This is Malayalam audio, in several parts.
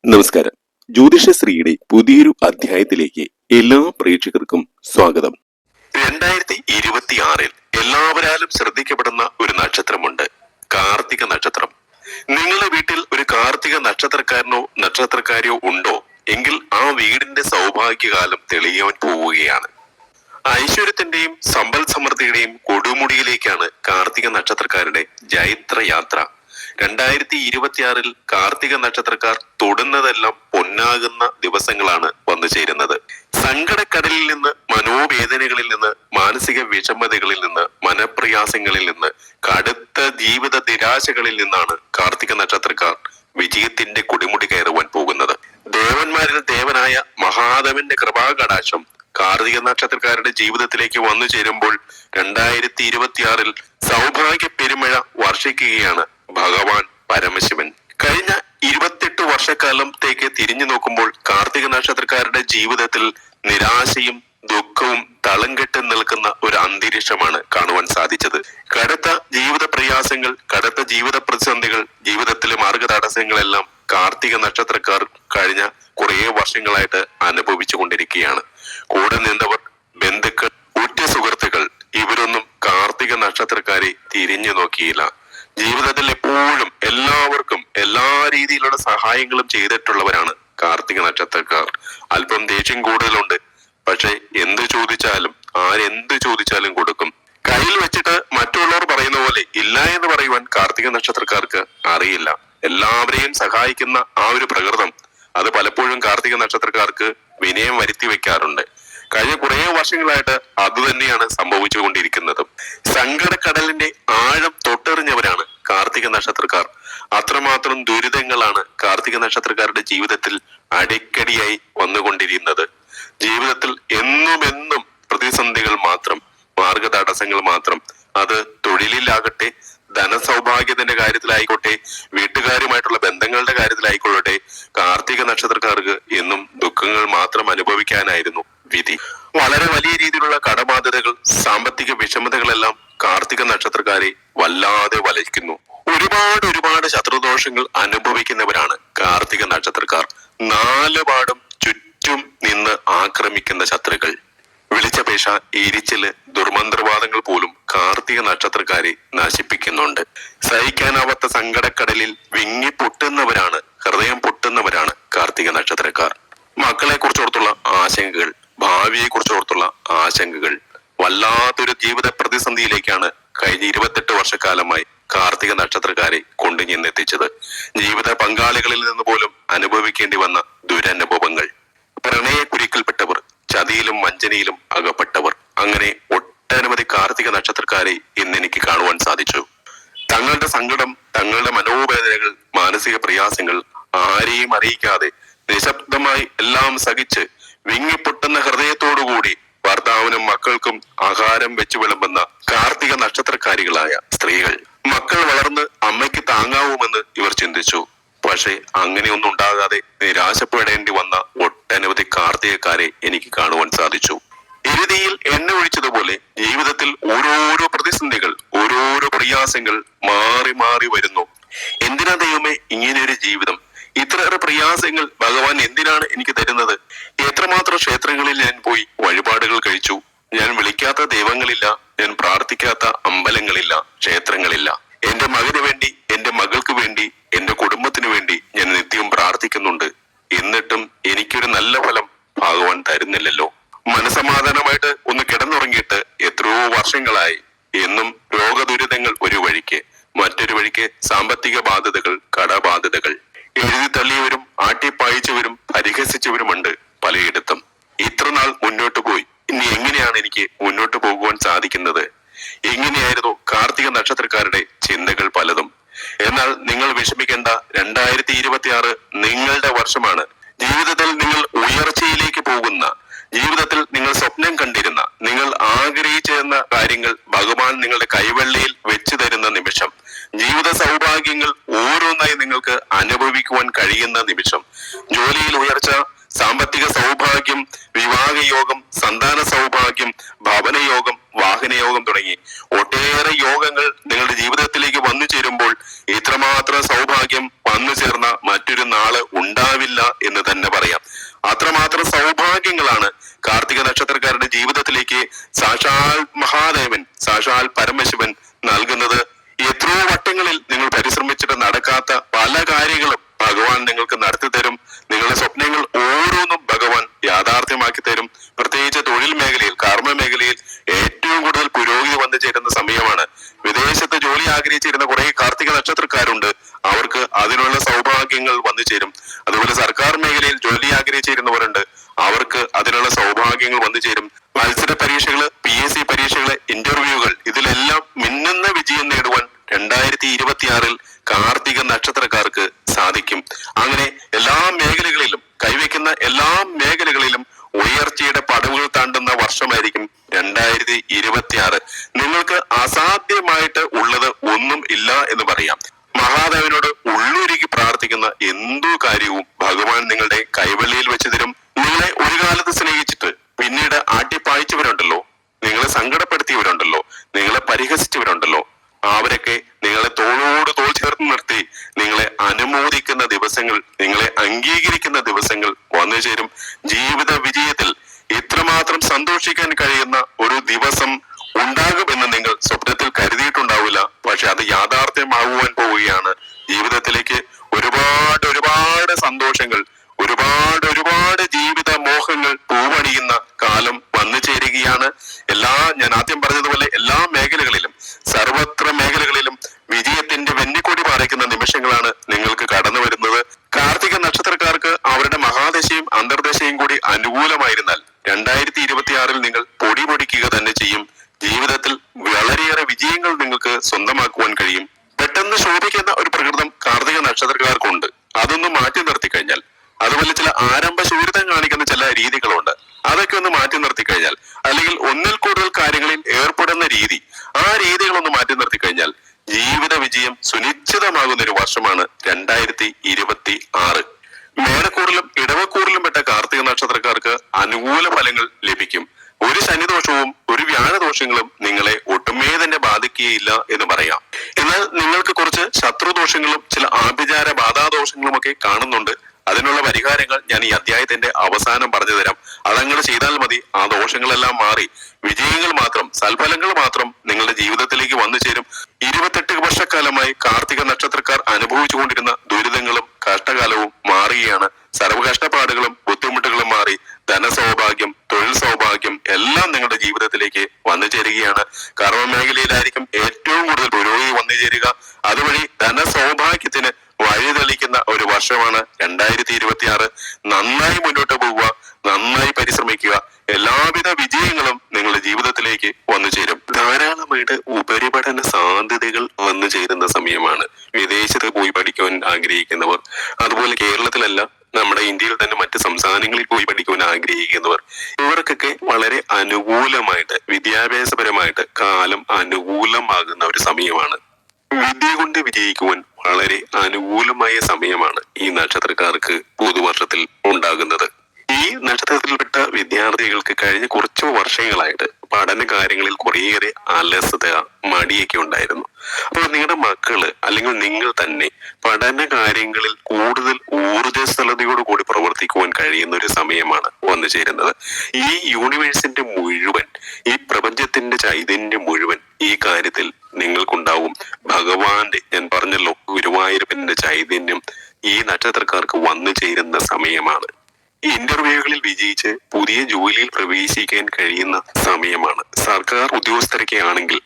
നമസ്കാരം. ജ്യോതിഷശ്രീയുടെ പുതിയൊരു അധ്യായത്തിലേക്ക് എല്ലാ പ്രേക്ഷകർക്കും സ്വാഗതം. 2026 എല്ലാവരാലും ശ്രദ്ധിക്കപ്പെടുന്ന ഒരു നക്ഷത്രമുണ്ട്, കാർത്തിക നക്ഷത്രം. നിങ്ങളുടെ വീട്ടിൽ ഒരു കാർത്തിക നക്ഷത്രക്കാരനോ നക്ഷത്രക്കാരിയോ ഉണ്ടോ എങ്കിൽ ആ വീടിന്റെ സൗഭാഗ്യകാലം തെളിയാൻ പോവുകയാണ്. ഐശ്വര്യത്തിന്റെയും സമ്പൽ സമൃദ്ധിയുടെയും കൊടുമുടിയിലേക്കാണ് കാർത്തിക നക്ഷത്രക്കാരുടെ ജൈത്രയാത്ര. 2026 കാർത്തിക നക്ഷത്രക്കാർ തൊടുന്നതെല്ലാം പൊന്നാകുന്ന ദിവസങ്ങളാണ് വന്നു ചേരുന്നത്. സങ്കടക്കടലിൽ നിന്ന്, മനോവേദനകളിൽ നിന്ന്, മാനസിക വിഷമതകളിൽ നിന്ന്, മനപ്രയാസങ്ങളിൽ നിന്ന്, കടുത്ത ജീവിത നിരാശകളിൽ നിന്നാണ് കാർത്തിക നക്ഷത്രക്കാർ വിജയത്തിന്റെ കൊടിമുടി കയറുവാൻ പോകുന്നത്. ദേവന്മാരിൽ ദേവനായ മഹാദേവന്റെ കൃപാകടാക്ഷം കാർത്തിക നക്ഷത്രക്കാരുടെ ജീവിതത്തിലേക്ക് വന്നു ചേരുമ്പോൾ 2026 സൗഭാഗ്യ പെരുമഴ വർഷിക്കുകയാണ് ഭഗവാൻ പരമശിവൻ. കഴിഞ്ഞ 28 വർഷക്കാലത്തേക്ക് തിരിഞ്ഞു നോക്കുമ്പോൾ കാർത്തിക നക്ഷത്രക്കാരുടെ ജീവിതത്തിൽ നിരാശയും ദുഃഖവും തളം കെട്ടി നിൽക്കുന്ന ഒരു അന്തരീക്ഷമാണ് കാണുവാൻ സാധിച്ചത്. കടുത്ത ജീവിത പ്രയാസങ്ങൾ, കടുത്ത ജീവിത പ്രതിസന്ധികൾ, ജീവിതത്തിലെ മാർഗ തടസ്സങ്ങളെല്ലാം കാർത്തിക നക്ഷത്രക്കാർ കഴിഞ്ഞ കുറെ വർഷങ്ങളായിട്ട് അനുഭവിച്ചു കൊണ്ടിരിക്കുകയാണ്. കൂടെ നിന്നവർ, ബന്ധുക്കൾ, ഉറ്റ സുഹൃത്തുക്കൾ ഇവരൊന്നും കാർത്തിക നക്ഷത്രക്കാരെ തിരിഞ്ഞു നോക്കിയില്ല. ജീവിതത്തിൽ എപ്പോഴും എല്ലാവർക്കും എല്ലാ രീതിയിലുള്ള സഹായങ്ങളും ചെയ്തിട്ടുള്ളവരാണ് കാർത്തിക നക്ഷത്രക്കാർ. അല്പം ദേഷ്യം കൂടുതലുണ്ട്, പക്ഷെ എന്ത് ചോദിച്ചാലും ആരെന്ത് ചോദിച്ചാലും കൊടുക്കും. കയ്യിൽ വെച്ചിട്ട് മറ്റുള്ളവർ പറയുന്ന പോലെ ഇല്ല എന്ന് പറയുവാൻ കാർത്തിക നക്ഷത്രക്കാർക്ക് അറിയില്ല. എല്ലാവരെയും സഹായിക്കുന്ന ആ ഒരു പ്രകൃതം അത് പലപ്പോഴും കാർത്തിക നക്ഷത്രക്കാർക്ക് വിനയം വരുത്തി വെക്കാറുണ്ട്. കഴിഞ്ഞ കുറെ വർഷങ്ങളായിട്ട് അതുതന്നെയാണ് സംഭവിച്ചുകൊണ്ടിരിക്കുന്നത്. സങ്കടക്കടലിന്റെ ആഴം തൊട്ടെറിഞ്ഞവരാണ് കാർത്തിക നക്ഷത്രക്കാർ. അത്രമാത്രം ദുരിതങ്ങളാണ് കാർത്തിക നക്ഷത്രക്കാരുടെ ജീവിതത്തിൽ അടിക്കടിയായി വന്നുകൊണ്ടിരുന്നത്. ജീവിതത്തിൽ എന്നും പ്രതിസന്ധികൾ മാത്രം, മാർഗ തടസ്സങ്ങൾ മാത്രം. അത് തൊഴിലിലാകട്ടെ, ധനസൗഭാഗ്യത്തിന്റെ കാര്യത്തിലായിക്കോട്ടെ, വീട്ടുകാരുമായിട്ടുള്ള ബന്ധങ്ങളുടെ കാര്യത്തിലായിക്കൊള്ളട്ടെ, കാർത്തിക നക്ഷത്രക്കാർക്ക് എന്നും ദുഃഖങ്ങൾ മാത്രം അനുഭവിക്കാനായിരുന്നു വിധി. വളരെ വലിയ രീതിയിലുള്ള കടബാധ്യതകൾ, സാമ്പത്തിക വിഷമതകളെല്ലാം കാർത്തിക നക്ഷത്രക്കാരെ വല്ലാതെ വലയ്ക്കുന്നു. ഒരുപാട് ശത്രുദോഷങ്ങൾ അനുഭവിക്കുന്നവരാണ് കാർത്തിക നക്ഷത്രക്കാർ. നാലുപാടും ചുറ്റും നിന്ന് ആക്രമിക്കുന്ന ശത്രുക്കൾ, വിളിച്ചപേക്ഷ, എരിച്ചില്, ദുർമന്ത്രവാദങ്ങൾ പോലും കാർത്തിക നക്ഷത്രക്കാരെ നശിപ്പിക്കുന്നുണ്ട്. സഹിക്കാനാവാത്ത സങ്കടക്കടലിൽ വിങ്ങി പൊട്ടുന്നവരാണ്, ഹൃദയം പൊട്ടുന്നവരാണ് കാർത്തിക നക്ഷത്രക്കാർ. മക്കളെ കുറിച്ചോർത്തുള്ള ആശങ്കകൾ, ഭാവിയെ കുറിച്ചോർത്തുള്ള ആശങ്കകൾ, വല്ലാത്തൊരു ജീവിത പ്രതിസന്ധിയിലേക്കാണ് കഴിഞ്ഞ 28 വർഷക്കാലമായി കാർത്തിക നക്ഷത്രക്കാരെ കൊണ്ടു ചെന്നെത്തിച്ചത്. ജീവിത പങ്കാളികളിൽ നിന്ന് പോലും അനുഭവിക്കേണ്ടി വന്ന ദുരനുഭവങ്ങൾ, പ്രണയക്കുരുക്കിൽപ്പെട്ടവർ, ചതിയിലും വഞ്ചനയിലും അകപ്പെട്ടവർ, അങ്ങനെ ഒട്ടനവധി കാർത്തിക നക്ഷത്രക്കാരെ ഇന്ന് എനിക്ക് കാണുവാൻ സാധിച്ചു. തങ്ങളുടെ സങ്കടം, തങ്ങളുടെ മനോവേദനകൾ, മാനസിക പ്രയാസങ്ങൾ ആരെയും അറിയിക്കാതെ നിശബ്ദമായി എല്ലാം സഹിച്ച് വിങ്ങിപ്പൊട്ടുന്ന ഹൃദയത്തോടുകൂടി ഭർത്താവിനും മക്കൾക്കും ആഹാരം വെച്ചു വിളമ്പുന്ന കാർത്തിക നക്ഷത്രക്കാരികളായ സ്ത്രീകൾ. മക്കൾ വളർന്ന് അമ്മയ്ക്ക് താങ്ങാവുമെന്ന് ഇവർ ചിന്തിച്ചു. പക്ഷെ അങ്ങനെയൊന്നും ഉണ്ടാകാതെ നിരാശപ്പെടേണ്ടി വന്ന ഒട്ടനവധി കാർത്തികക്കാരെ എനിക്ക് കാണുവാൻ സാധിച്ചു. എരുതിയിൽ എണ്ണ ഒഴിച്ചതുപോലെ ജീവിതത്തിൽ ഓരോരോ പ്രതിസന്ധികൾ, ഓരോരോ പ്രയാസങ്ങൾ മാറി മാറി വരുന്നു. എന്തിനാ ദൈവമേ ഇങ്ങനെയൊരു ജീവിതം? ഇത്രയേറെ പ്രയാസങ്ങൾ ഭഗവാൻ എന്തിനാണ് എനിക്ക് തരുന്നത്? എത്രമാത്രം ക്ഷേത്രങ്ങളിൽ ഞാൻ പോയി വഴിപാടുകൾ കഴിച്ചു. ഞാൻ വിളിക്കാത്ത ദൈവങ്ങളില്ല, ഞാൻ പ്രാർത്ഥിക്കാത്ത അമ്പലങ്ങളില്ല, ക്ഷേത്രങ്ങളില്ല. എന്റെ മകന് വേണ്ടി, എന്റെ മകൾക്ക് വേണ്ടി, എന്റെ കുടുംബത്തിന് വേണ്ടി ഞാൻ നിത്യവും പ്രാർത്ഥിക്കുന്നുണ്ട്. എന്നിട്ടും എനിക്കൊരു നല്ല ഫലം ഭഗവാൻ തരുന്നില്ലല്ലോ. മനസമാധാനമായിട്ട് ഒന്ന് കിടന്നുറങ്ങിയിട്ട് എത്രയോ വർഷങ്ങളായി. എന്നും രോഗദുരിതങ്ങൾ ഒരു വഴിക്ക്, മറ്റൊരു വഴിക്ക് സാമ്പത്തിക ബാധ്യതകൾ, കടബാധ്യതകൾ. എഴുതി തള്ളിയവരും ആട്ടിപ്പായിച്ചവരും പരിഹസിച്ചവരുമുണ്ട് പലയിടത്തും. ഇത്ര നാൾ മുന്നോട്ട് പോയി, ഇനി എങ്ങനെയാണ് എനിക്ക് മുന്നോട്ട് പോകുവാൻ സാധിക്കുന്നത്? എങ്ങനെയായിരുന്നു കാർത്തിക നക്ഷത്രക്കാരുടെ ചിന്തകൾ പലതും. എന്നാൽ നിങ്ങൾ വിഷമിക്കേണ്ട, 2026 നിങ്ങളുടെ വർഷമാണ്. ജീവിതത്തിൽ നിങ്ങൾ ഉയർച്ചയിലേക്ക് പോകുന്ന, ജീവിതത്തിൽ നിങ്ങൾ സ്വപ്നം കണ്ടിരുന്ന, നിങ്ങൾ ആഗ്രഹിച്ചിരുന്ന കാര്യങ്ങൾ ഭഗവാൻ നിങ്ങളുടെ കൈവെള്ളയിൽ വെച്ചു തരുന്ന നിമിഷം. ജീവിത സൗഭാഗ്യങ്ങൾ ഓരോന്നായി നിങ്ങൾക്ക് അനുഭവിക്കുവാൻ കഴിയുന്ന നിമിഷം. ജോലിയിൽ ഉയർച്ച, സാമ്പത്തിക സൗഭാഗ്യം, വിവാഹയോഗം, സന്താന സൗഭാഗ്യം, ഭവനയോഗം, വാഹനയോഗം തുടങ്ങി ഒട്ടേറെ യോഗങ്ങൾ നിങ്ങളുടെ ജീവിതത്തിലേക്ക് വന്നു ചേരുമ്പോൾ ഇത്രമാത്രം സൗഭാഗ്യം വന്നു ചേർന്ന മറ്റൊരു നാള് ഉണ്ടാവില്ല എന്ന് തന്നെ പറയാം. അത്രമാത്രം സൗഭാഗ്യങ്ങളാണ് കാർത്തിക നക്ഷത്രക്കാരുടെ ജീവിതത്തിലേക്ക് സാക്ഷാൽ മഹാദേവൻ, സാക്ഷാൽ പരമശിവൻ നൽകുന്നത്. എത്രയോ വട്ടങ്ങളിൽ നിങ്ങൾ പരിശ്രമിച്ചിട്ട് നടക്കാത്ത പല കാര്യങ്ങളും ഭഗവാൻ നിങ്ങൾക്ക് നടത്തി തരും. നിങ്ങളുടെ സ്വപ്നങ്ങൾ ഓരോന്നും ഭഗവാൻ യാഥാർത്ഥ്യമാക്കി തരും. പ്രത്യേകിച്ച് തൊഴിൽ മേഖലയിൽ, കർമ്മ മേഖലയിൽ ഏറ്റവും കൂടുതൽ പുരോഗതി വന്നു ചേരുന്ന സമയമാണ്. വിദേശത്ത് ജോലി ആഗ്രഹിച്ചിരുന്ന കുറെ കാർത്തിക നക്ഷത്രക്കാരുണ്ട്. അവർക്ക് അതിനുള്ള സൗഭാഗ്യങ്ങൾ വന്നു ചേരും. അതുപോലെ സർക്കാർ മേഖലയിൽ ജോലി ആഗ്രഹിച്ചിരുന്നവരുണ്ട്. അവർക്ക് അതിനുള്ള സൗഭാഗ്യങ്ങൾ വന്നു ചേരും. മത്സര പരീക്ഷകള്, PSC പരീക്ഷകള്, ഇന്റർവ്യൂകൾ, ഇതിലെല്ലാം മിന്നുന്ന വിജയം നേടുവാൻ 2026 കാർത്തിക നക്ഷത്രക്കാർക്ക് സാധിക്കും. അങ്ങനെ എല്ലാ മേഖലകളിലും, കൈവയ്ക്കുന്ന എല്ലാ മേഖലകളിലും ഉയർച്ചയുടെ പടവുകൾ താണ്ടുന്ന വർഷമായിരിക്കും 2026. നിങ്ങൾക്ക് അസാധ്യമായിട്ട് ഉള്ളത് ഒന്നും ഇല്ല എന്ന് പറയാം. മഹാദേവനോട് ഉള്ളൊരുക്കി പ്രാർത്ഥിക്കുന്ന എന്തു കാര്യവും ഭഗവാൻ നിങ്ങളുടെ കൈവെള്ളിയിൽ വെച്ച് തരും. നിങ്ങളെ ഒരു കാലത്ത് സ്നേഹിച്ചിട്ട് പിന്നീട് ആട്ടിപ്പായിച്ചവരുണ്ടല്ലോ, നിങ്ങളെ സങ്കടപ്പെടുത്തിയവരുണ്ടല്ലോ, നിങ്ങളെ പരിഹസിച്ചവരുണ്ടല്ലോ, അവരൊക്കെ നിങ്ങളെ തോളോട് തോൾ ചേർത്ത് നിർത്തി നിങ്ങളെ അനുമോദിക്കുന്ന ദിവസങ്ങൾ, നിങ്ങളെ അംഗീകരിക്കുന്ന ദിവസങ്ങൾ വന്നു ചേരും. ജീവിത വിജയത്തിൽ ഇത്രമാത്രം സന്തോഷിക്കാൻ കഴിയുന്ന ഒരു ദിവസം ഉണ്ടാകുമെന്ന് നിങ്ങൾ സ്വപ്നത്തിൽ കരുതിയിട്ടുണ്ടാവില്ല. പക്ഷെ അത് യാഥാർത്ഥ്യമാകുവാൻ പോവുകയാണ്. ജീവിതത്തിലേക്ക് ഒരുപാട് ഒരുപാട് സന്തോഷങ്ങൾ, ഒരുപാട് ഒരുപാട് ജീവിത മോഹങ്ങൾ പൂവണിയുന്ന കാലം വന്നു ചേരുകയാണ്. ഞാൻ ആദ്യം പറഞ്ഞതുപോലെ എല്ലാ മേഖലകളിലും, സർവത്ര മേഖലകളിലും വിജയത്തിന്റെ വെന്നിക്കൊടി പാറിക്കുന്ന നിമിഷങ്ങളാണ് നിങ്ങൾക്ക് കടന്നു വരുന്നത്. കാർത്തിക നക്ഷത്രക്കാർക്ക് അവരുടെ മഹാദശയും അന്തർദശയും കൂടി അനുകൂലമായിരുന്നാൽ 2026 നിങ്ങൾ പൊടി പൊടിക്കുക തന്നെ ചെയ്യും. ജീവിതത്തിൽ വളരെയേറെ വിജയങ്ങൾ നിങ്ങൾക്ക് സ്വന്തമാക്കുവാൻ കഴിയും. പെട്ടെന്ന് ശോഭിക്കുന്ന ഒരു പ്രകൃതം കാർത്തിക നക്ഷത്രക്കാർക്കുണ്ട്. അതൊന്നും മാറ്റി നിർത്തി കഴിഞ്ഞാൽ, അതുപോലെ ചില ആരംഭ ശൂരിതം കാണിക്കുന്ന ചില രീതികളുണ്ട്. അതൊക്കെ ഒന്ന് മാറ്റി നിർത്തി കഴിഞ്ഞാൽ, അല്ലെങ്കിൽ ഒന്നിൽ കൂടുതൽ കാര്യങ്ങളിൽ ഏർപ്പെടുന്ന രീതി, ആ രീതികളൊന്ന് മാറ്റി നിർത്തി കഴിഞ്ഞാൽ ജീവിത വിജയം സുനിശ്ചിതമാകുന്ന ഒരു വർഷമാണ് 2026. മേടക്കൂറിലും ഇടവക്കൂറിലും പെട്ട കാർത്തിക നക്ഷത്രക്കാർക്ക് അനുകൂല ഫലങ്ങൾ ലഭിക്കും. ഒരു ശനിദോഷവും ഒരു വ്യാഴദോഷങ്ങളും നിങ്ങളെ ഒട്ടുമേ തന്നെ ബാധിക്കുകയില്ല എന്ന് പറയാം. എന്നാൽ നിങ്ങൾക്ക് കുറച്ച് ശത്രുദോഷങ്ങളും ചില ആഭിചാര ബാധാദോഷങ്ങളും ഒക്കെ കാണുന്നുണ്ട്. അതിനുള്ള പരിഹാരങ്ങൾ ഞാൻ ഈ അധ്യായത്തിന്റെ അവസാനം പറഞ്ഞു തരാം. അതങ്ങനെ ചെയ്താൽ മതി. ആ ദോഷങ്ങളെല്ലാം മാറി വിജയങ്ങൾ മാത്രം, സൽഫലങ്ങൾ മാത്രം നിങ്ങളുടെ ജീവിതത്തിലേക്ക് വന്നു ചേരും. 28 വർഷക്കാലമായി കാർത്തിക നക്ഷത്രക്കാർ അനുഭവിച്ചുകൊണ്ടിരുന്ന ദുരിതങ്ങളും കഷ്ടകാലവും മാറുകയാണ്. സർവ്വ കഷ്ടപ്പാടുകളും ബുദ്ധിമുട്ടുകളും മാറി ധനസൗഭാഗ്യം, തൊഴിൽ സൗഭാഗ്യം എല്ലാം നിങ്ങളുടെ ജീവിതത്തിലേക്ക് വന്നു ചേരുകയാണ്. കർമ്മ മേഖലയിലായിരിക്കും ഏറ്റവും കൂടുതൽ പുരോഗതി വന്നു ചേരുക. അതുവഴി ധനസൗഭാഗ്യത്തിന് വഴിതെളിക്കുന്ന ഒരു വർഷമാണ് 2026. നന്നായി മുന്നോട്ട് പോവുക, നന്നായി പരിശ്രമിക്കുക. എല്ലാവിധ വിജയങ്ങളും നിങ്ങളുടെ ജീവിതത്തിലേക്ക് വന്നു ചേരും. ധാരാളമായിട്ട് ഉപരിപഠന സാധ്യതകൾ വന്നു ചേരുന്ന സമയമാണ്. വിദേശത്ത് പോയി പഠിക്കുവാൻ ആഗ്രഹിക്കുന്നവർ, അതുപോലെ കേരളത്തിലല്ല നമ്മുടെ ഇന്ത്യയിൽ തന്നെ മറ്റ് സംസ്ഥാനങ്ങളിൽ പോയി പഠിക്കുവാൻ ആഗ്രഹിക്കുന്നവർ, ഇവർക്കൊക്കെ വളരെ അനുകൂലമായിട്ട്, വിദ്യാഭ്യാസപരമായിട്ട് കാലം അനുകൂലമാകുന്ന ഒരു സമയമാണ്. വിദ്യ കൊണ്ട് വിജയിക്കുവാൻ വളരെ അനുകൂലമായ സമയമാണ് ഈ നക്ഷത്രക്കാർക്ക് പുതുവർഷത്തിൽ ഉണ്ടാകുന്നത്. ഈ നക്ഷത്രത്തിൽപ്പെട്ട വിദ്യാർത്ഥികൾക്ക് കഴിഞ്ഞ കുറച്ചു വർഷങ്ങളായിട്ട് പഠന കാര്യങ്ങളിൽ കുറേയേറെ അലസത, മടിയൊക്കെ ഉണ്ടായിരുന്നു. അപ്പോൾ നിങ്ങളുടെ മക്കള് അല്ലെങ്കിൽ നിങ്ങൾ തന്നെ പഠന കാര്യങ്ങളിൽ കൂടുതൽ ഊർജ്ജസ്വലതയോട് കൂടി പ്രവർത്തിക്കുവാൻ കഴിയുന്ന ഒരു സമയമാണ് വന്നു ചേരുന്നത്. ഈ യൂണിവേഴ്സിന്റെ മുഴുവൻ, ഈ പ്രപഞ്ചത്തിന്റെ ചൈതന്യം മുഴുവൻ ഈ കാര്യത്തിൽ നിങ്ങൾക്കുണ്ടാവും. ഭഗവാന്റെ, ഞാൻ പറഞ്ഞല്ലോ, ഗുരുവായൂരപ്പന്റെ ചൈതന്യം ഈ നക്ഷത്രക്കാർക്ക് വന്നു ചേരുന്ന സമയമാണ്. ഇന്റർവ്യൂകളിൽ വിജയിച്ച് പുതിയ ജോലിയിൽ പ്രവേശിക്കാൻ കഴിയുന്ന സമയമാണ്. സർക്കാർ ഉദ്യോഗസ്ഥരൊക്കെ ആണെങ്കിൽ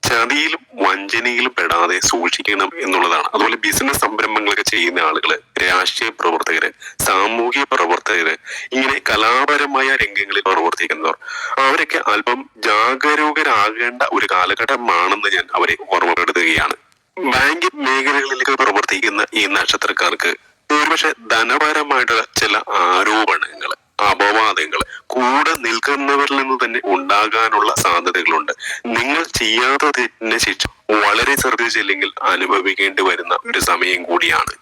ചതിയിലും വഞ്ചനയിലും പെടാതെ സൂക്ഷിക്കണം എന്നുള്ളതാണ്. അതുപോലെ ബിസിനസ് സംരംഭങ്ങളൊക്കെ ചെയ്യുന്ന ആളുകള്, രാഷ്ട്രീയ പ്രവർത്തകര്, സാമൂഹിക പ്രവർത്തകര്, ഇങ്ങനെ കലാപരമായ രംഗങ്ങളിൽ പ്രവർത്തിക്കുന്നവർ, അവരൊക്കെ അല്പം ജാഗരൂകരാകേണ്ട ഒരു കാലഘട്ടമാണെന്ന് ഞാൻ അവരെ ഓർമ്മപ്പെടുത്തുകയാണ്. ബാങ്കിങ് മേഖലകളിലേക്ക് പ്രവർത്തിക്കുന്ന ഈ നക്ഷത്രക്കാർക്ക് ഒരുപക്ഷെ ധനപരമായിട്ടുള്ള ചില ആരോപണങ്ങൾ, അപവാദങ്ങൾ കൂടെ നിൽക്കുന്നവരിൽ നിന്ന് തന്നെ ഉണ്ടാകാനുള്ള സാധ്യതകളുണ്ട്. നിങ്ങൾ ചെയ്യാത്ത തെറ്റിന്റെ ശിക്ഷ വളരെ ശ്രദ്ധിച്ചില്ലെങ്കിൽ അനുഭവിക്കേണ്ടി വരുന്ന ഒരു സമയം കൂടിയാണ്.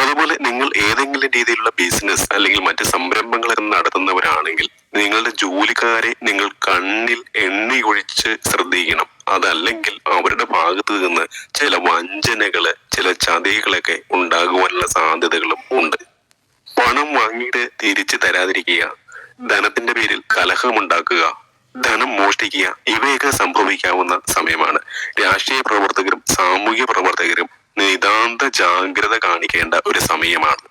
അതുപോലെ നിങ്ങൾ ഏതെങ്കിലും രീതിയിലുള്ള ബിസിനസ് അല്ലെങ്കിൽ മറ്റ് സംരംഭങ്ങളൊക്കെ നടത്തുന്നവരാണെങ്കിൽ നിങ്ങളുടെ ജോലിക്കാരെ നിങ്ങൾ കണ്ണിൽ എണ്ണയൊഴിച്ച് ശ്രദ്ധിക്കണം. അതല്ലെങ്കിൽ അവരുടെ ഭാഗത്ത് നിന്ന് ചില വഞ്ചനകള്, ചില ചതികളൊക്കെ ഉണ്ടാകുവാനുള്ള സാധ്യതകളും ഉണ്ട്. പണം വാങ്ങിയിട്ട് തിരിച്ചു തരാതിരിക്കുക, ധനത്തിന്റെ പേരിൽ കലഹമുണ്ടാക്കുക, ധനം മോഷ്ടിക്കുക, ഇവയൊക്കെ സംഭവിക്കാവുന്ന സമയമാണ്. രാഷ്ട്രീയ പ്രവർത്തകരും സാമൂഹ്യ പ്രവർത്തകരും നിതാന്ത ജാഗ്രത കാണിക്കേണ്ട ഒരു സമയമാണ്.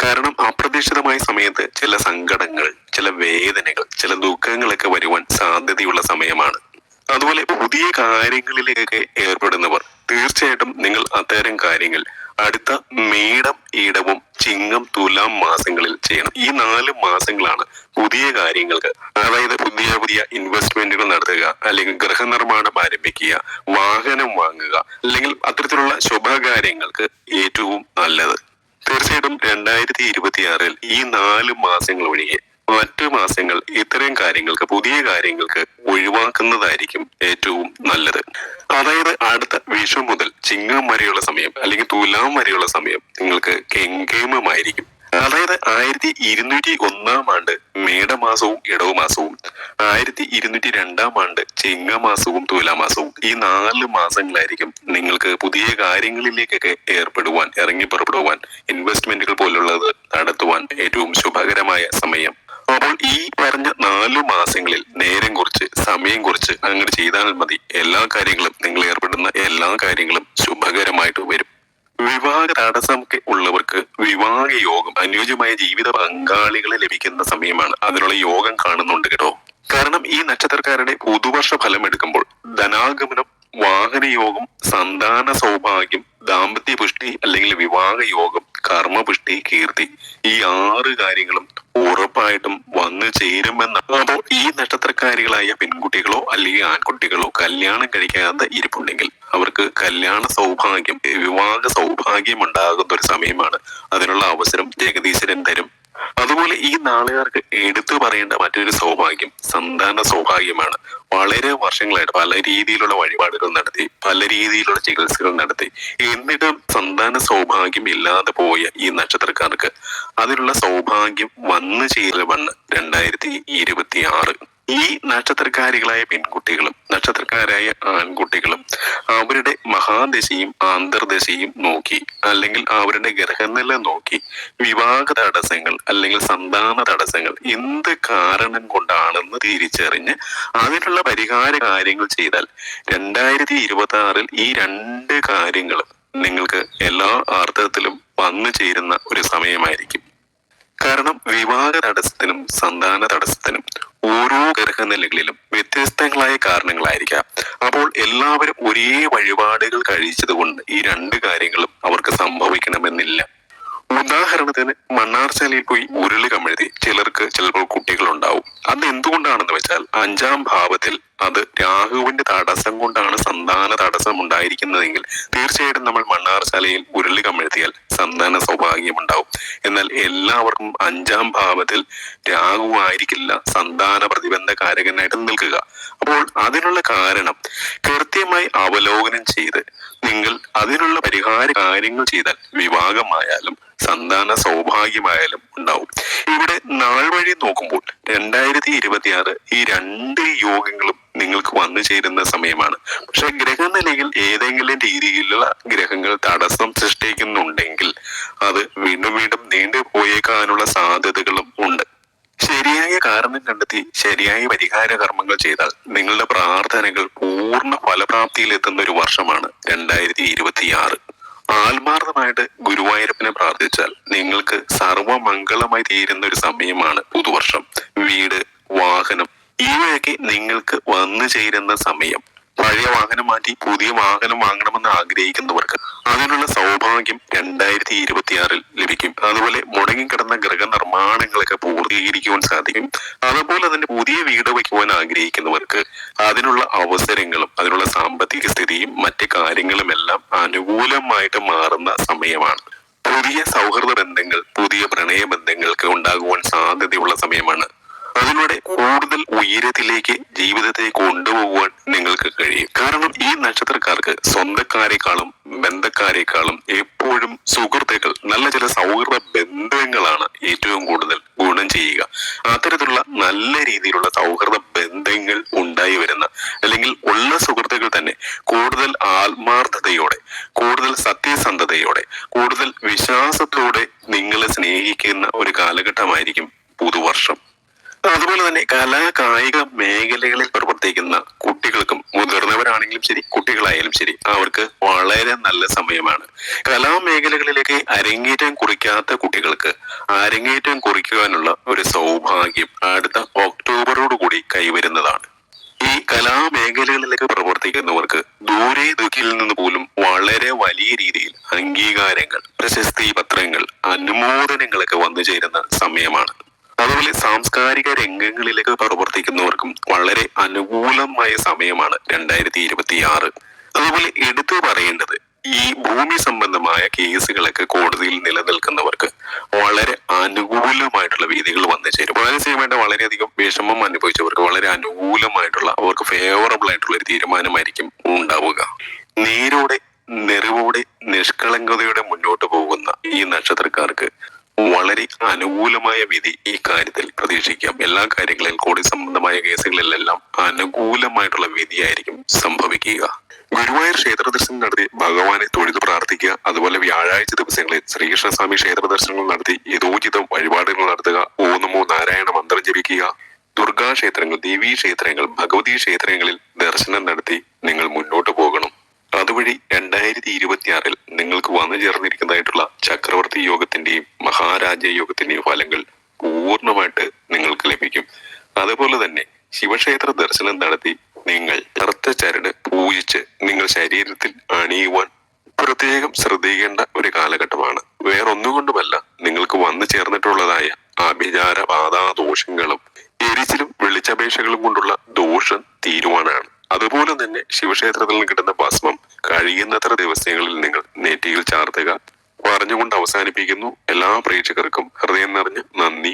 കാരണം അപ്രതീക്ഷിതമായ സമയത്ത് ചില സങ്കടങ്ങൾ, ചില വേദനകൾ, ചില ദുഃഖങ്ങളൊക്കെ വരുവാൻ സാധ്യതയുള്ള സമയമാണ്. അതുപോലെ പുതിയ കാര്യങ്ങളിലേക്കൊക്കെ ഏർപ്പെടുന്നവർ തീർച്ചയായിട്ടും നിങ്ങൾ അത്തരം കാര്യങ്ങൾ അടുത്ത മേടം, ഈടവും, ചിങ്ങം, തുലാം മാസങ്ങളിൽ ചെയ്യണം. ഈ 4 മാസങ്ങളാണ് പുതിയ കാര്യങ്ങൾക്ക്, അതായത് പുതിയ പുതിയ ഇൻവെസ്റ്റ്മെന്റുകൾ നടത്തുക, അല്ലെങ്കിൽ ഗൃഹനിർമ്മാണം ആരംഭിക്കുക, വാഹനം വാങ്ങുക, അല്ലെങ്കിൽ അത്തരത്തിലുള്ള ശുഭകാര്യങ്ങൾക്ക് ഏറ്റവും നല്ലത്. തീർച്ചയായിട്ടും 2026 ഈ 4 മാസങ്ങൾ ഒഴികെ മറ്റു മാസങ്ങൾ ഇത്തരം കാര്യങ്ങൾക്ക്, പുതിയ കാര്യങ്ങൾക്ക് ഒഴിവാക്കുന്നതായിരിക്കും ഏറ്റവും നല്ലത്. അതായത് അടുത്ത വിഷു മുതൽ ചിങ്ങം വരെയുള്ള സമയം അല്ലെങ്കിൽ തുലാം വരെയുള്ള സമയം നിങ്ങൾക്ക് കെങ്കേമമായിരിക്കും. അതായത് 1201 ആണ്ട് മേടമാസവും ഇടവമാസവും, 1202 ചിങ്ങമാസവും തുലാമാസവും, ഈ 4 മാസങ്ങളായിരിക്കും നിങ്ങൾക്ക് പുതിയ കാര്യങ്ങളിലേക്കൊക്കെ ഏർപ്പെടുവാൻ, ഇറങ്ങി പുറപ്പെടുവാൻ, ഇൻവെസ്റ്റ്മെന്റുകൾ പോലുള്ളത് നടത്തുവാൻ ഏറ്റവും ശുഭകരമായ സമയം. അപ്പോൾ ഈ പറഞ്ഞ 4 മാസങ്ങളിൽ നേരം കുറിച്ച്, സമയം കുറിച്ച് അങ്ങോട്ട് ചെയ്താൽ മതി. എല്ലാ കാര്യങ്ങളും, നിങ്ങൾ ഏർപ്പെടുന്ന എല്ലാ കാര്യങ്ങളും ശുഭകരമായിട്ട് വരും. വിവാഹ തടസ്സമൊക്കെ ഉള്ളവർക്ക് വിവാഹ യോഗം, അനുയോജ്യമായ ജീവിത പങ്കാളികളെ ലഭിക്കുന്ന സമയമാണ്. അതിനുള്ള യോഗം കാണുന്നുണ്ട് കേട്ടോ. കാരണം ഈ നക്ഷത്രക്കാരുടെ പുതുവർഷ ഫലം എടുക്കുമ്പോൾ ധനാഗമനം, വാഹനയോഗം, സന്താന സൗഭാഗ്യം, ദാമ്പത്യ പുഷ്ടി അല്ലെങ്കിൽ വിവാഹ യോഗം, കർമ്മപുഷ്ടി, കീർത്തി, ഈ 6 കാര്യങ്ങളും ഉറപ്പായിട്ടും വന്നു ചേരുമെന്നാണ്. അപ്പോൾ ഈ നക്ഷത്രക്കാരികളായ പെൺകുട്ടികളോ അല്ലെങ്കിൽ ആൺകുട്ടികളോ കല്യാണം കഴിക്കാതെ ഇരിപ്പുണ്ടെങ്കിൽ അവർക്ക് കല്യാണ സൗഭാഗ്യം, വിവാഹ സൗഭാഗ്യം ഉണ്ടാകുന്ന ഒരു സമയമാണ്. അതിനുള്ള അവസരം ജഗദീശ്വരൻ തരും. അതുപോലെ ഈ നാളുകാർക്ക് എടുത്തു പറയേണ്ട മറ്റൊരു സൗഭാഗ്യം സന്താന സൗഭാഗ്യമാണ്. വളരെ വർഷങ്ങളായിട്ട് പല രീതിയിലുള്ള വഴിപാടുകൾ നടത്തി, പല രീതിയിലുള്ള ചികിത്സകൾ നടത്തി, എന്നിട്ടും സന്താന സൗഭാഗ്യം ഇല്ലാതെ പോയ ഈ നക്ഷത്രക്കാർക്ക് അതിനുള്ള സൗഭാഗ്യം വന്നു ചേരുവാണ് 2026. ഈ നക്ഷത്രക്കാരികളായ പെൺകുട്ടികളും നക്ഷത്രക്കാരായ ആൺകുട്ടികളും അവരുടെ മഹാദശയും അന്തർദശയും നോക്കി, അല്ലെങ്കിൽ അവരുടെ ഗ്രഹനില നോക്കി, വിവാഹ തടസ്സങ്ങൾ അല്ലെങ്കിൽ സന്താന തടസ്സങ്ങൾ എന്ത് കാരണം കൊണ്ടാണെന്ന് തിരിച്ചറിഞ്ഞ് അതിനുള്ള പരിഹാര കാര്യങ്ങൾ ചെയ്താൽ 2026 ഈ 2 കാര്യങ്ങളും നിങ്ങൾക്ക് എല്ലാ അർത്ഥത്തിലും വന്നു ചേരുന്ന ഒരു സമയമായിരിക്കും. കാരണം വിവാഹ തടസ്സത്തിനും സന്താന തടസ്സത്തിനും ഓരോ ഗ്രഹനിലകളിലും വ്യത്യസ്തങ്ങളായ കാരണങ്ങളായിരിക്കാം. അപ്പോൾ എല്ലാവരും ഒരേ വഴിപാടുകൾ കഴിച്ചത് കൊണ്ട് ഈ 2 കാര്യങ്ങളും അവർക്ക് സംഭവിക്കണമെന്നില്ല. ഉദാഹരണത്തിന് മണ്ണാർശാലയിൽ പോയി ഉരുളി കമിഴ്ത്തി ചിലർക്ക് ചിലപ്പോൾ കുട്ടികളുണ്ടാവും. അത് എന്തുകൊണ്ടാണെന്ന് വെച്ചാൽ 5ാം ഭാവത്തിൽ അത് രാഹുവിന്റെ തടസ്സം കൊണ്ടാണ് സന്താന തടസ്സം ഉണ്ടായിരിക്കുന്നതെങ്കിൽ തീർച്ചയായിട്ടും നമ്മൾ മണ്ണാർശാലയിൽ ഉരുളി കമിഴ്ത്തിയാൽ സന്താന സൗഭാഗ്യം ഉണ്ടാവും. എന്നാൽ എല്ലാവർക്കും 5ാം ഭാവത്തിൽ രാഹു ആയിരിക്കില്ല സന്താന പ്രതിബന്ധകാരകനായിട്ട് നിൽക്കുക. അപ്പോൾ അതിനുള്ള കാരണം കൃത്യമായി അവലോകനം ചെയ്ത് നിങ്ങൾ അതിനുള്ള പരിഹാര കാര്യങ്ങൾ ചെയ്താൽ വിവാഹമായാലും സന്താന സൗഭാഗ്യമായാലും ഉണ്ടാവും. ഇവിടെ നാൾ വഴി നോക്കുമ്പോൾ 2026 ഈ 2 യോഗങ്ങളും നിങ്ങൾക്ക് വന്നു ചേരുന്ന സമയമാണ്. പക്ഷെ ഗ്രഹനിലയിൽ ഏതെങ്കിലും രീതിയിലുള്ള ഗ്രഹങ്ങൾ തടസ്സം സൃഷ്ടിക്കുന്നുണ്ടെങ്കിൽ അത് വീണ്ടും വീണ്ടും നീണ്ടുപോയേക്കാനുള്ള സാധ്യതകളും ഉണ്ട്. ശരിയായ കാരണം കണ്ടെത്തി ശരിയായ പരിഹാര കർമ്മങ്ങൾ ചെയ്താൽ നിങ്ങളുടെ പ്രാർത്ഥനകൾ പൂർണ്ണ ഫലപ്രാപ്തിയിൽ എത്തുന്ന ഒരു വർഷമാണ് 2026. ആത്മാർത്ഥമായിട്ട് ഗുരുവായൂരപ്പനെ പ്രാർത്ഥിച്ചാൽ നിങ്ങൾക്ക് സർവമംഗളമായി തീരുന്ന ഒരു സമയമാണ് പുതുവർഷം. വീട്, വാഹനം, ഇവയൊക്കെ നിങ്ങൾക്ക് വന്നു ചേരുന്ന സമയം. പഴയ വാഹനം മാറ്റി പുതിയ വാഹനം വാങ്ങണമെന്ന് ആഗ്രഹിക്കുന്നവർക്ക് അതിനുള്ള സൗഭാഗ്യം 2026 ലഭിക്കും. അതുപോലെ മുടങ്ങിക്കിടന്ന ഗൃഹനിർമ്മാണങ്ങളൊക്കെ പൂർത്തീകരിക്കുവാൻ സാധിക്കും. അതുപോലെ തന്നെ പുതിയ വീട് വയ്ക്കുവാൻ ആഗ്രഹിക്കുന്നവർക്ക് അതിനുള്ള അവസരങ്ങളും അതിനുള്ള സാമ്പത്തിക സ്ഥിതിയും മറ്റു കാര്യങ്ങളുമെല്ലാം അനുകൂലമായിട്ട് മാറുന്ന സമയമാണ്. പുതിയ സൗഹൃദ ബന്ധങ്ങൾ, പുതിയ പ്രണയ ബന്ധങ്ങൾക്ക് ഉണ്ടാകുവാൻ സാധ്യതയുള്ള സമയമാണ്. അതിലൂടെ കൂടുതൽ ഉയരത്തിലേക്ക് ജീവിതത്തെ കൊണ്ടുപോകുവാൻ നിങ്ങൾക്ക് കഴിയും. കാരണം ഈ നക്ഷത്രക്കാർക്ക് സ്വന്തക്കാരെക്കാളും ബന്ധക്കാരെക്കാളും എപ്പോഴും സുഹൃത്തുക്കൾ, നല്ല ചില സൗഹൃദ ബന്ധങ്ങളാണ് ഏറ്റവും കൂടുതൽ ഗുണം ചെയ്യുക. അത്തരത്തിലുള്ള നല്ല രീതിയിലുള്ള സൗഹൃദ ബന്ധങ്ങൾ ഉണ്ടായി വരുന്ന, അല്ലെങ്കിൽ ഉള്ള സുഹൃത്തുക്കൾ തന്നെ കൂടുതൽ ആത്മാർത്ഥതയോടെ, കൂടുതൽ സത്യസന്ധതയോടെ, കൂടുതൽ വിശ്വാസത്തോടെ നിങ്ങളെ സ്നേഹിക്കുന്ന ഒരു കാലഘട്ടമായിരിക്കും പുതുവർഷം. അതുപോലെ തന്നെ കലാ കായിക മേഖലകളിൽ പ്രവർത്തിക്കുന്ന കുട്ടികൾക്കും, മുതിർന്നവരാണെങ്കിലും ശരി കുട്ടികളായാലും ശരി, അവർക്ക് വളരെ നല്ല സമയമാണ്. കലാമേഖലകളിലേക്ക് അരങ്ങേറ്റം കുറിക്കാത്ത കുട്ടികൾക്ക് അരങ്ങേറ്റം കുറിക്കുവാനുള്ള ഒരു സൗഭാഗ്യം അടുത്ത ഒക്ടോബറോട് കൂടി കൈവരുന്നതാണ്. ഈ കലാമേഖലകളിലേക്ക് പ്രവർത്തിക്കുന്നവർക്ക് ദൂരെ ദുഃഖിൽ നിന്ന് പോലും വളരെ വലിയ രീതിയിൽ അംഗീകാരങ്ങൾ, പ്രശസ്തി പത്രങ്ങൾ, അനുമോദനങ്ങളൊക്കെ വന്നു ചേരുന്ന സമയമാണ്. അതുപോലെ സാംസ്കാരിക രംഗങ്ങളിലേക്ക് പ്രവർത്തിക്കുന്നവർക്കും വളരെ അനുകൂലമായ സമയമാണ് 2026. അതുപോലെ എടുത്തു പറയേണ്ടത്, ഈ ഭൂമി സംബന്ധമായ കേസുകളൊക്കെ കോടതിയിൽ നിലനിൽക്കുന്നവർക്ക് വളരെ അനുകൂലമായിട്ടുള്ള വിധികൾ വന്നു ചേരും. മാനസികമായിട്ട് വളരെയധികം വിഷമം അനുഭവിച്ചവർക്ക് വളരെ അനുകൂലമായിട്ടുള്ള, അവർക്ക് ഫേവറബിൾ ആയിട്ടുള്ള ഒരു തീരുമാനമായിരിക്കും ഉണ്ടാവുക. നേരോടെ, നിറവോടെ, നിഷ്കളങ്കതയോടെ മുന്നോട്ട് പോകുന്ന ഈ നക്ഷത്രക്കാർക്ക് വളരെ അനുകൂലമായ വിധി ഈ കാര്യത്തിൽ പ്രതീക്ഷിക്കാം. എല്ലാ കാര്യങ്ങളിലും, കോടതി സംബന്ധമായ കേസുകളിലെല്ലാം അനുകൂലമായിട്ടുള്ള വിധിയായിരിക്കും സംഭവിക്കുക. ഗുരുവായൂർ ക്ഷേത്ര ദർശനം നടത്തി ഭഗവാനെ തൊഴുതു പ്രാർത്ഥിക്കുക. അതുപോലെ വ്യാഴാഴ്ച ദിവസങ്ങളിൽ ശ്രീകൃഷ്ണസ്വാമി ക്ഷേത്ര ദർശനങ്ങൾ നടത്തി യഥോചിതം വഴിപാടുകൾ നടത്തുക. ഓം നമോ നാരായണ മന്ത്രം ജപിക്കുക. ദുർഗാ ക്ഷേത്രങ്ങൾ, ദേവീ ക്ഷേത്രങ്ങൾ, ഭഗവതി ക്ഷേത്രങ്ങളിൽ ദർശനം നടത്തി നിങ്ങൾ മുന്നോട്ട് പോകണം. അതുവഴി 2026 നിങ്ങൾക്ക് വന്നു ചേർന്നിരിക്കുന്നതായിട്ടുള്ള ചക്രവർത്തി യോഗത്തിന്റെയും മഹാരാജ യോഗത്തിന്റെയും ഫലങ്ങൾ പൂർണ്ണമായിട്ട് നിങ്ങൾക്ക് ലഭിക്കും. അതുപോലെ തന്നെ ശിവക്ഷേത്ര ദർശനം നടത്തി നിങ്ങൾ കറുത്ത ചരട് പൂജിച്ച് നിങ്ങൾ ശരീരത്തിൽ അണിയുവാൻ പ്രത്യേകം ശ്രദ്ധിക്കേണ്ട ഒരു കാലഘട്ടമാണ്. വേറൊന്നുകൊണ്ടുമല്ല, നിങ്ങൾക്ക് വന്നു ചേർന്നിട്ടുള്ളതായ ആഭിചാര ബാധാ ദോഷങ്ങളും എരിച്ചിലും വെളിച്ചപേക്ഷകളും കൊണ്ടുള്ള ദോഷം തീരുവാനാണ്. അതുപോലെ തന്നെ ശിവക്ഷേത്രത്തിൽ നിന്ന് കിട്ടുന്ന ഭസ്മം കഴിയുന്നത്ര ദിവസങ്ങളിൽ നിങ്ങൾ നെറ്റിയിൽ ചാർത്തുക. പറഞ്ഞുകൊണ്ട് അവസാനിപ്പിക്കുന്നു. എല്ലാ പ്രേക്ഷകർക്കും ഹൃദയം നിറഞ്ഞ നന്ദി.